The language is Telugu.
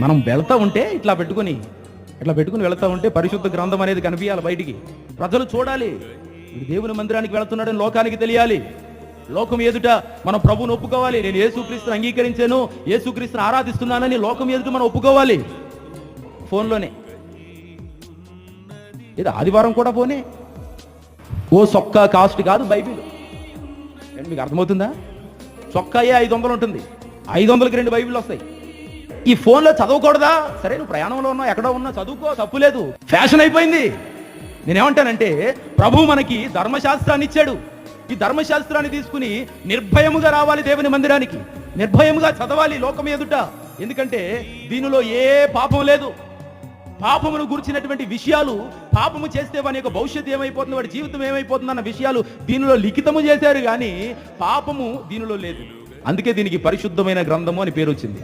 మనం వెళ్తా ఉంటే ఇట్లా పెట్టుకుని వెళ్తా ఉంటే పరిశుద్ధ గ్రంథం అనేది కనిపించాలి బయటికి, ప్రజలు చూడాలి. వీడు దేవుని మందిరానికి వెళుతున్నాడని లోకానికి తెలియాలి. లోకం ఎదుట మనం ప్రభువును ఒప్పుకోవాలి. నేను యేసుక్రీస్తుని అంగీకరించాను, యేసుక్రీస్తుని ఆరాధిస్తున్నానని లోకం ఎదుట మనం ఒప్పుకోవాలి. ఫోన్లోనే ఇది ఆదివారం కూడా ఫోనే. ఓ సొక్కా కాస్ట్ కాదు బైబిల్. మీకు అర్థమవుతుందా? చొక్కాయే 500 ఉంటుంది, 500కి 2 బైబిల్ వస్తాయి. ఈ ఫోన్లో చదవకూడదా? సరే, నువ్వు ప్రయాణంలో ఉన్నా ఎక్కడో ఉన్నా చదువుకో, తప్పులేదు. ఫ్యాషన్ అయిపోయింది. నేనేమంటానంటే, ప్రభువు మనకి ధర్మశాస్త్రాన్ని ఇచ్చాడు. ఈ ధర్మశాస్త్రాన్ని తీసుకుని నిర్భయముగా రావాలి దేవుని మందిరానికి, నిర్భయముగా చదవాలి లోకం ఎదుట. ఎందుకంటే దీనిలో ఏ పాపం లేదు. పాపమును గురించినటువంటి విషయాలు, పాపము చేస్తే వాని యొక్క భవిష్యత్తు ఏమైపోతుంది, వాడి జీవితం ఏమైపోతుంది అన్న విషయాలు దీనిలో లిఖితము చేశారు, కానీ పాపము దీనిలో లేదు. అందుకే దీనికి పరిశుద్ధమైన గ్రంథము అని పేరు వచ్చింది.